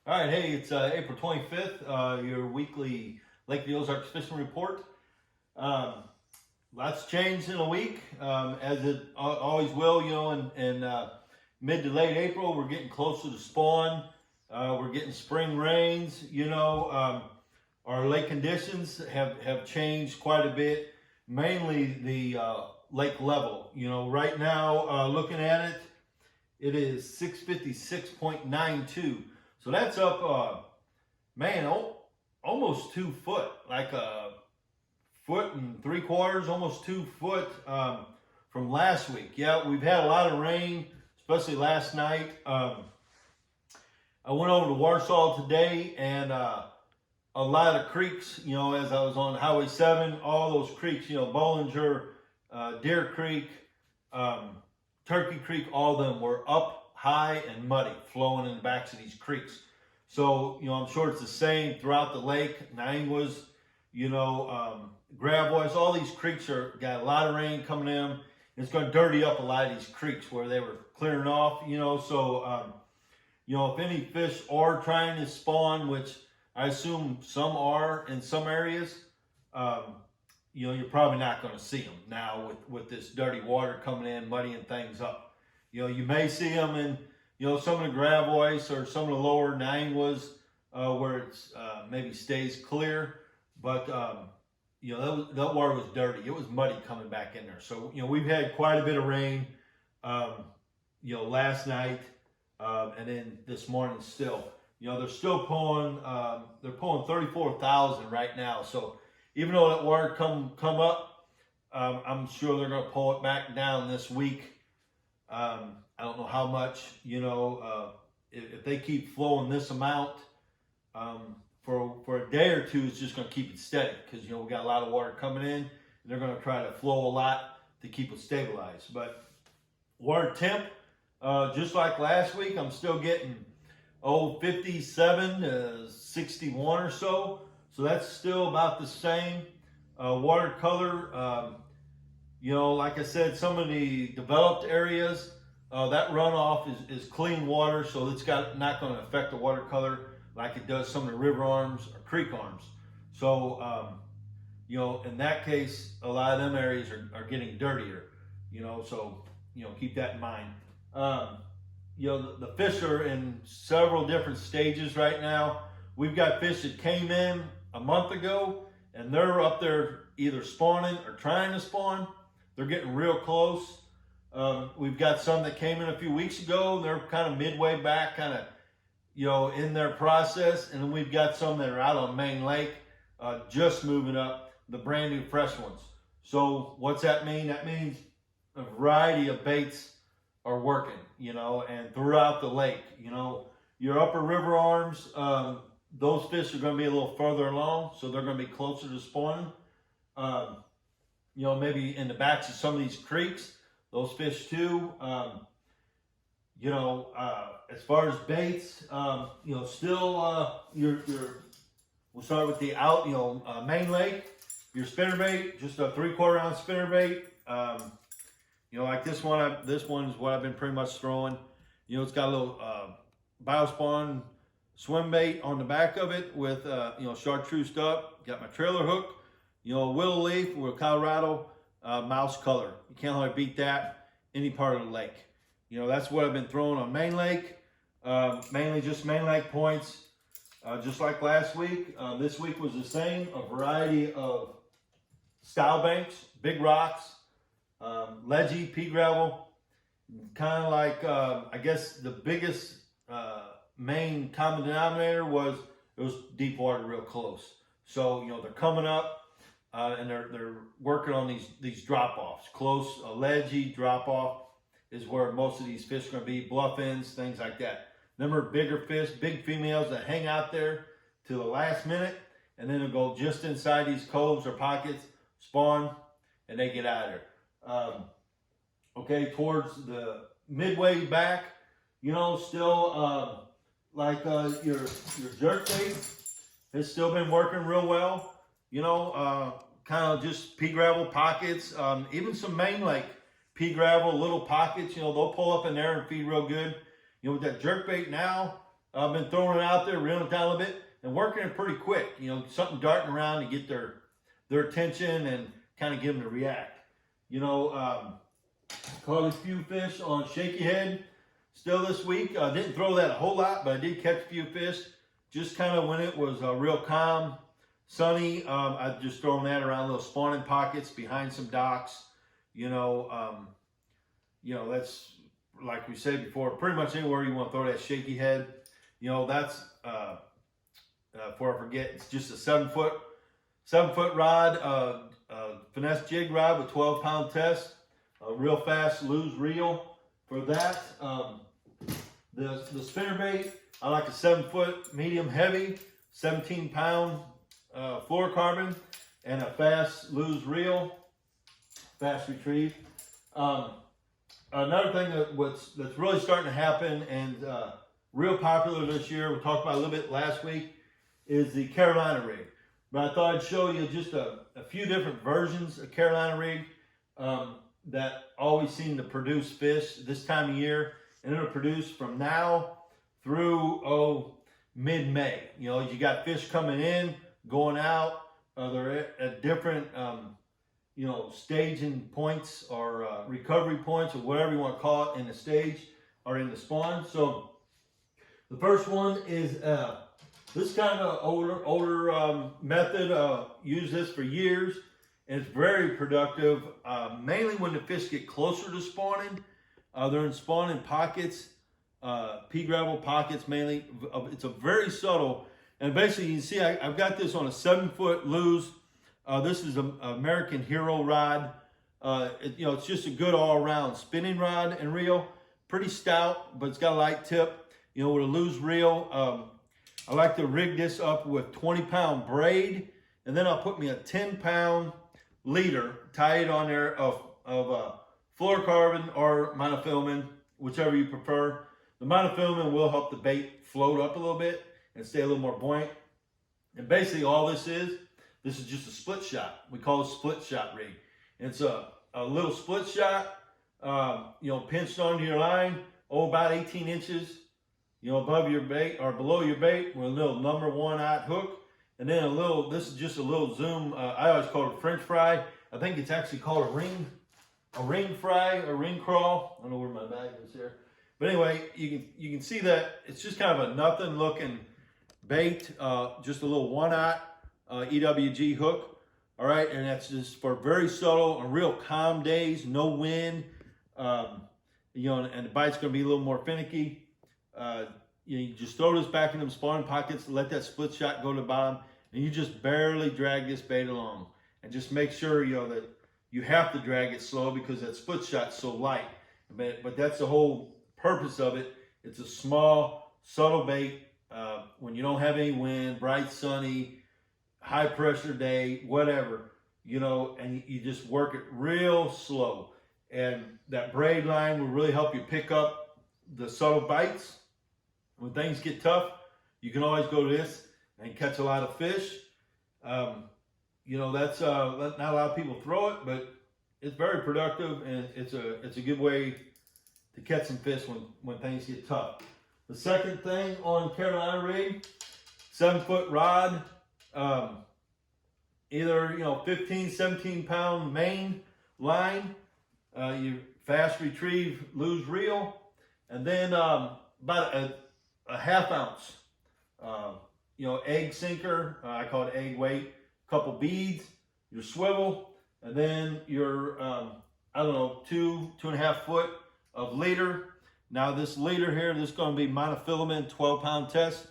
All right, hey, it's April 25th, your weekly Lake the Ozarks fishing report. Um, Lots changed in a week, as it always will, in mid to late April. We're getting closer to spawn. We're getting spring rains, our lake conditions have changed quite a bit, mainly the lake level. Right now, looking at it, it is 656.92. So that's up, man, almost 2 foot, like a foot and 3/4, almost 2 foot from last week. Yeah, we've had a lot of rain, especially last night. I went over to Warsaw today, and a lot of creeks, as I was on Highway 7, all those creeks, Bollinger, Deer Creek, Turkey Creek, all of them were up high and muddy, flowing in the backs of these creeks. So, I'm sure it's the same throughout the lake. Nianguas, Gravois, all these creeks got a lot of rain coming in. It's going to dirty up a lot of these creeks where they were clearing off, so, if any fish are trying to spawn, which I assume some are in some areas, you're probably not going to see them now with this dirty water coming in, muddying things up. You may see them in, some of the Gravois or some of the lower Nianguas where it's maybe stays clear, but that water was dirty. It was muddy coming back in there. So we've had quite a bit of rain, last night and then this morning still. They're still pulling. They're pulling 34,000 right now. So even though that water come up, I'm sure they're going to pull it back down this week. I don't know how much, if they keep flowing this amount, for a day or two, it's just going to keep it steady because, we got a lot of water coming in, and they're going to try to flow a lot to keep it stabilized. But water temp, just like last week, I'm still getting, 57 to 61 or so. So that's still about the same. Watercolor, like I said, some of the developed areas, that runoff is clean water, so it's not going to affect the watercolor like it does some of the river arms or creek arms. So, in that case, a lot of them areas are getting dirtier, so, keep that in mind. The fish are in several different stages right now. We've got fish that came in a month ago, and they're up there either spawning or trying to spawn. They're getting real close. We've got some that came in a few weeks ago. They're kind of midway back, kind of, in their process. And then we've got some that are out on Main Lake, just moving up, the brand new fresh ones. So what's that mean? That means a variety of baits are working, and throughout the lake, your upper river arms, those fish are going to be a little further along, so they're going to be closer to spawning. Maybe in the backs of some of these creeks, those fish too. As far as baits, still, we'll start with the Main Lake. Your spinnerbait, just a 3/4 ounce spinnerbait. Like this one. This one is what I've been pretty much throwing. It's got a little biospawn swim bait on the back of it with chartreused up. Got my trailer hook. Willow leaf with Colorado mouse color. You can't hardly beat that any part of the lake. That's what I've been throwing on Main Lake. Mainly just Main Lake points, just like last week. This week was the same. A variety of style banks, big rocks, ledgy, pea gravel. Kind of like, I guess the biggest main common denominator was it was deep water real close. So, they're coming up. And they're working on these drop-offs. Close, a ledgy drop-off is where most of these fish are going to be, bluff ends, things like that. Them are bigger fish, big females that hang out there to the last minute, and then they'll go just inside these coves or pockets, spawn, and they get out of there. Okay, towards the midway back, still your jerkbait has still been working real well. Kind of just pea gravel pockets, even some Main Lake pea gravel, little pockets, they'll pull up in there and feed real good. With that jerkbait now, I've been throwing it out there, reeling it down a little bit, and working it pretty quick. You know, something darting around to get their attention and kind of get them to react. You know, caught a few fish on Shaky head still this week. I didn't throw that a whole lot, but I did catch a few fish. Just kind of when it was real calm, sunny, I've just thrown that around little spawning pockets behind some docks. You know, that's like we said before, pretty much anywhere you want to throw that Shaky head. You know, that's before I forget, it's just a 7-foot rod, finesse jig rod with 12-pound test, a real fast lose reel for that. The spinnerbait, I like a 7-foot medium heavy, 17-pound fluorocarbon, and a fast lose reel, fast retrieve. Another thing that's really starting to happen and real popular this year, we talked about a little bit last week, is the Carolina rig. But I thought I'd show you just a few different versions of Carolina rig that always seem to produce fish this time of year. And it'll produce from now through, mid-May. You know, you got fish coming in, going out. They're at different, staging points or recovery points or whatever you want to call it in the stage or in the spawn. So the first one is this kind of older method. Used this for years, and it's very productive. Mainly when the fish get closer to spawning, they're in spawning pockets, pea gravel pockets mainly. It's a very subtle, and basically you can see I've got this on a 7-foot lose. This is an American Hero rod. It's just a good all-around spinning rod and reel. Pretty stout, but it's got a light tip. You know, with a loose reel, I like to rig this up with 20-pound braid, and then I'll put me a 10-pound leader, tie it on there of fluorocarbon or monofilament, whichever you prefer. The monofilament will help the bait float up a little bit and stay a little more buoyant. And basically all this is just a split shot. We call it a split shot rig. It's a little split shot, pinched onto your line, about 18 inches, above your bait or below your bait with a little number 1/0 hook. And then this is just a little zoom. I always call it a French fry. I think it's actually called a ring fry, a ring crawl. I don't know where my bag is here. But anyway, you can see that it's just kind of a nothing looking bait, just a little 1/0 EWG hook. All right, and that's just for very subtle and real calm days, no wind, and the bite's gonna be a little more finicky. You just throw this back in them spawning pockets, let that split shot go to the bottom, and you just barely drag this bait along. And just make sure, that you have to drag it slow because that split shot's so light. But that's the whole purpose of it. It's a small, subtle bait when you don't have any wind, bright, sunny, high pressure day, whatever, and you just work it real slow. And that braid line will really help you pick up the subtle bites. When things get tough, you can always go to this and catch a lot of fish. That's not a lot of people throw it, but it's very productive, and it's a good way to catch some fish when things get tough. The second thing on Carolina rig, 7-foot rod, either 15, 17-pound main line, you fast retrieve lose reel, and then about a 1/2 ounce, egg sinker. I call it egg weight. Couple beads, your swivel, and then your 2.5 foot of leader. Now this leader here, this is going to be monofilament 12-pound test.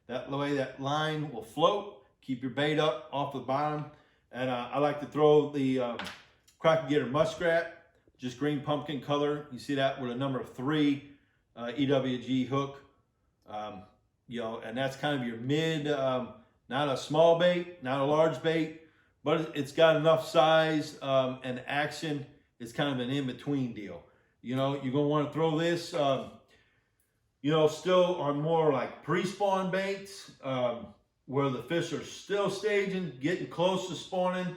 That way that line will float, keep your bait up off the bottom. And I like to throw the Crock-o-gator muskrat, just green pumpkin color. You see that with a number 3 EWG hook. And that's kind of your mid, not a small bait, not a large bait, but it's got enough size and action. It's kind of an in-between deal. You're going to want to throw this, still on more like pre-spawn baits where the fish are still staging, getting close to spawning.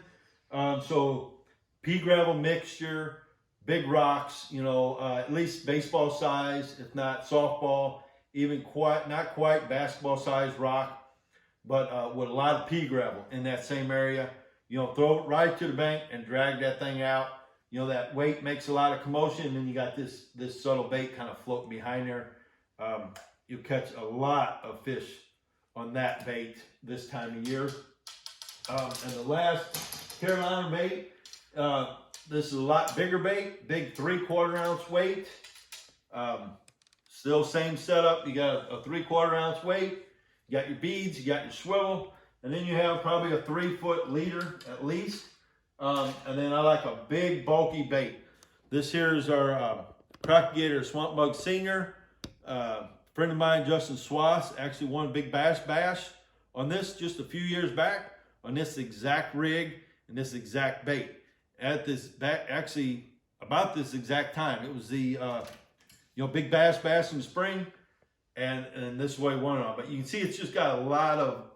So pea gravel mixture, big rocks, at least baseball size, if not softball, even not quite basketball sized rock, but with a lot of pea gravel in that same area. You know, throw it right to the bank and drag that thing out. You know, that weight makes a lot of commotion, and then you got this subtle bait kind of floating behind there. You catch a lot of fish on that bait this time of year. And the last Carolina bait, this is a lot bigger bait, big 3/4 ounce weight. Still same setup. You got a 3/4 ounce weight. You got your beads, you got your swivel, and then you have probably a 3-foot leader at least. And then I like a big bulky bait. This here is our Crock-o-gator Swamp Bug Senior. Friend of mine, Justin Swass, actually won a big bash on this just a few years back on this exact rig and this exact bait. At this actually about this exact time, it was the big bass in the spring, and this is what he won on. But you can see it's just got a lot of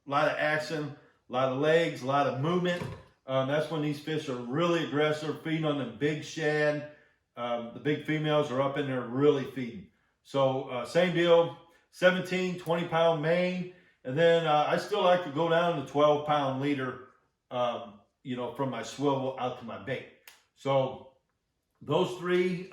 action, a lot of legs, a lot of movement. That's when these fish are really aggressive, feeding on them big shad. The big females are up in there really feeding. So same deal, 17, 20-pound main. And then I still like to go down to 12-pound leader, from my swivel out to my bait. So those three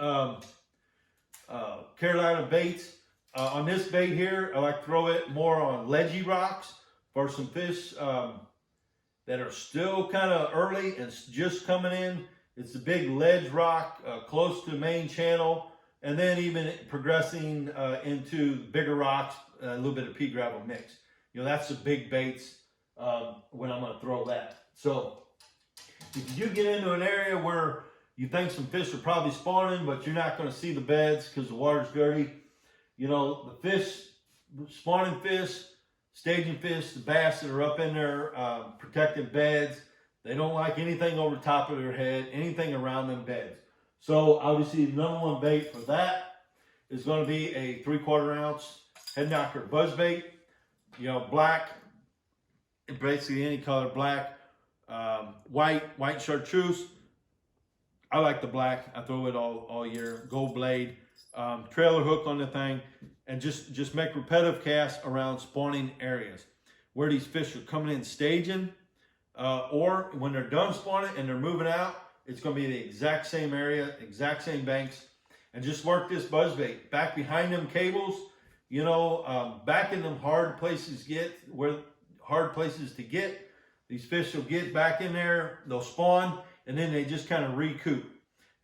Carolina baits. On this bait here, I like to throw it more on ledgy rocks for some fish that are still kind of early and just coming in. It's a big ledge rock close to the main channel, and then even progressing into bigger rocks, a little bit of pea gravel mix. You know, that's the big baits when I'm going to throw that. So if you get into an area where you think some fish are probably spawning, but you're not going to see the beds because the water's dirty, you know, the fish, spawning fish, staging fish, the bass that are up in there protecting beds, they don't like anything over the top of their head, anything around them beds. So obviously the number one bait for that is going to be a 3/4 ounce head knocker buzz bait. You know, black, basically any color, black, white chartreuse. I like the black. I throw it all year. Gold blade, trailer hook on the thing, and just make repetitive casts around spawning areas where these fish are coming in staging, or when they're done spawning and they're moving out, it's going to be the exact same area, exact same banks, and just work this buzz bait back behind them cables. You know, back in them hard places to get. These fish will get back in there, they'll spawn, and then they just kind of recoup.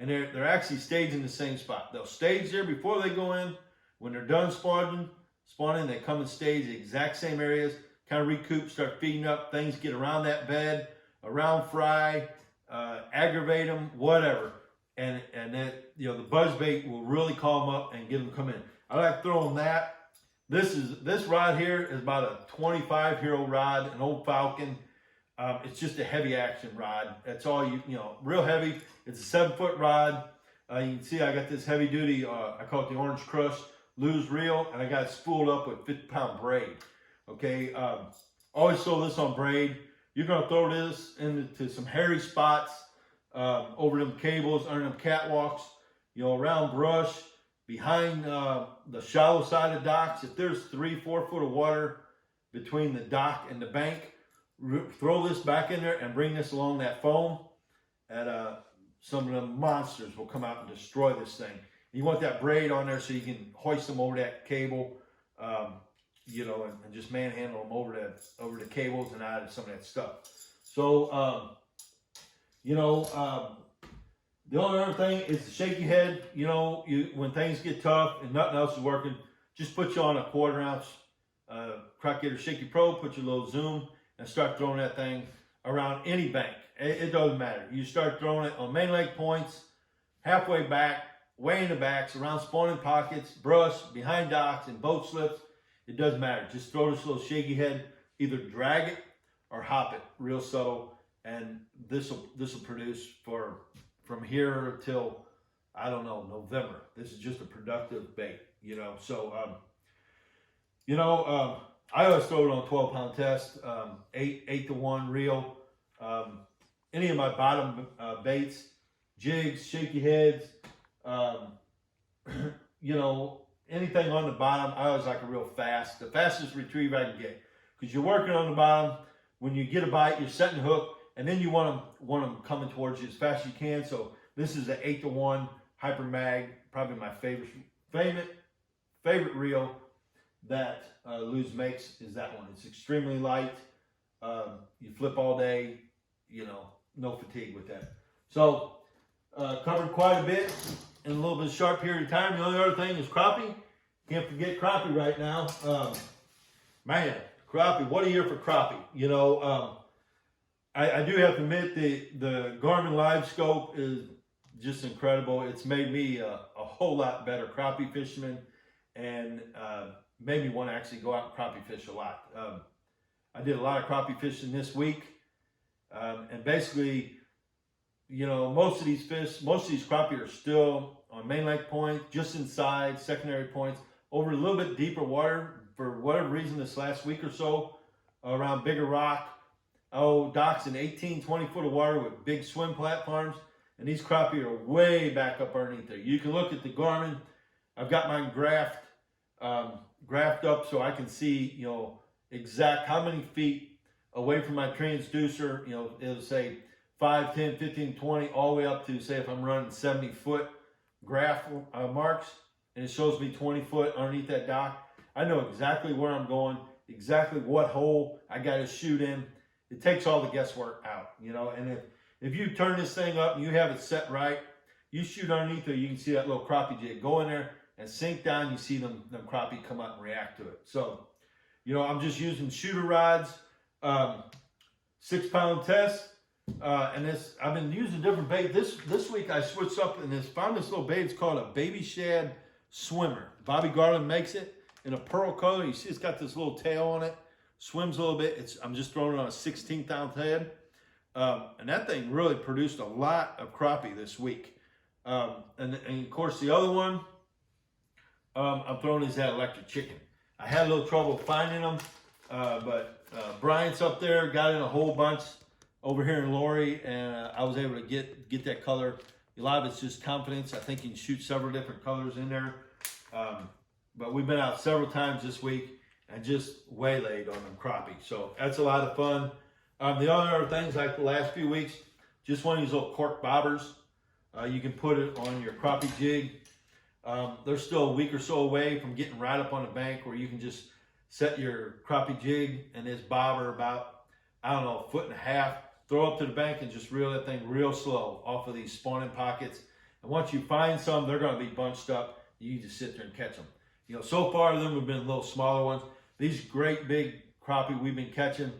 And they're actually staging the same spot. They'll stage there before they go in. When they're done spawning, they come and stage the exact same areas, kind of recoup, start feeding up, things get around that bed, around fry, aggravate them, whatever. And then, you know, the buzz bait will really call them up and get them to come in. I like throwing that. This rod here is about a 25-year-old rod, an old Falcon. It's just a heavy action rod. That's all you know, real heavy. It's a 7-foot rod. You can see I got this heavy duty, I call it the Orange Crush Lose Reel, and I got it spooled up with 50-pound braid. Okay, always throw this on braid. You're gonna throw this into some hairy spots, over them cables, under them catwalks, you know, around brush, behind the shallow side of docks. If there's 3-4 foot of water between the dock and the bank, throw this back in there and bring this along that foam, and some of the monsters will come out and destroy this thing. You want that braid on there so you can hoist them over that cable, you know, and just manhandle them over the cables and out of some of that stuff. So, you know, the only other thing is the shaky head. You know, when things get tough and nothing else is working, just put you on a 1/4 ounce Crock-o-gator Shaky Pro, put your little zoom, and start throwing that thing around any bank. It doesn't matter. You start throwing it on main lake points, halfway back, way in the backs, around spawning pockets, brush, behind docks, and boat slips. It doesn't matter. Just throw this little shaky head, either drag it or hop it, real subtle, and this will produce from here till, I don't know, November. This is just a productive bait, you know. So, I always throw it on a 12-pound test, 8-to-1 reel. Any of my bottom baits, jigs, shaky heads, you know, anything on the bottom, I always like a real fast, the fastest retrieve I can get. Because you're working on the bottom, when you get a bite, you're setting the hook, and then you want them coming towards you as fast as you can. So this is an 8-to-1 Hyper Mag, probably my favorite reel that Luz makes is that one. It's extremely light. You flip all day, you know, no fatigue with that. So covered quite a bit in a little bit of short period of time. The only other thing is crappie. Can't forget crappie right now. Man, crappie, what a year for crappie. You know, I do have to admit the Garmin Live Scope is just incredible. It's made me a whole lot better crappie fisherman, and made me want to actually go out and crappie fish a lot. I did a lot of crappie fishing this week, and basically, you know, most of these crappie are still on main lake point, just inside secondary points, over a little bit deeper water for whatever reason this last week or so, around bigger rock. Docks in 18, 20 foot of water with big swim platforms, and these crappie are way back up underneath there. You can look at the Garmin. I've got mine graphed up so I can see, you know, exact how many feet away from my transducer. You know, it'll say 5, 10, 15, 20, all the way up to, say, if I'm running 70 foot graph marks, and it shows me 20 foot underneath that dock. I know exactly where I'm going, exactly what hole I got to shoot in. It takes all the guesswork out, you know. And if you turn this thing up and you have it set right, you shoot underneath there, you can see that little crappie jig go in there and sink down. You see them crappie come up and react to it. So, you know, I'm just using shooter rods, 6-pound test, and this I've been using different bait. This week I switched up and found this little bait. It's called a baby shad swimmer. Bobby Garland makes it in a pearl color. You see, it's got this little tail on it. Swims a little bit. I'm just throwing it on a 16th-ounce head, and that thing really produced a lot of crappie this week. And of course, the other one I'm throwing is that electric chicken. I had a little trouble finding them, but Bryant's up there, got in a whole bunch over here in Lori, and I was able to get that color. A lot of it's just confidence. I think you can shoot several different colors in there. But we've been out several times this week and just waylaid on them crappie. So that's a lot of fun. The other things, like the last few weeks, just one of these little cork bobbers. You can put it on your crappie jig. They're still a week or so away from getting right up on the bank where you can just set your crappie jig and this bobber about, I don't know, 1.5 feet, throw up to the bank and just reel that thing real slow off of these spawning pockets. And once you find some, they're going to be bunched up. You can just sit there and catch them. You know, so far them have been little smaller ones. These great big crappie we've been catching,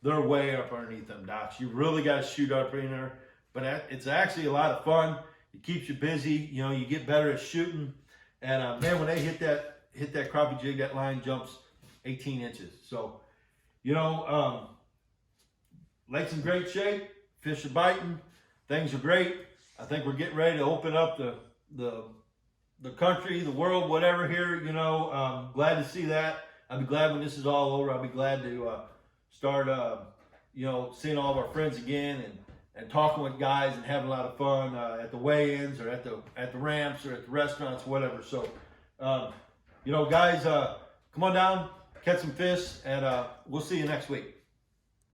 they're way up underneath them docks. You really got to shoot up in there. But it's actually a lot of fun. It keeps you busy. You know, you get better at shooting. And man, when they hit that crappie jig, that line jumps 18 inches. So, you know, lake's in great shape. Fish are biting. Things are great. I think we're getting ready to open up the country, the world, whatever here. You know, glad to see that. I'll be glad when this is all over. I'll be glad to start, you know, seeing all of our friends again and talking with guys and having a lot of fun at the weigh-ins or at the ramps or at the restaurants, whatever. So, you know, guys, come on down, catch some fish, and we'll see you next week.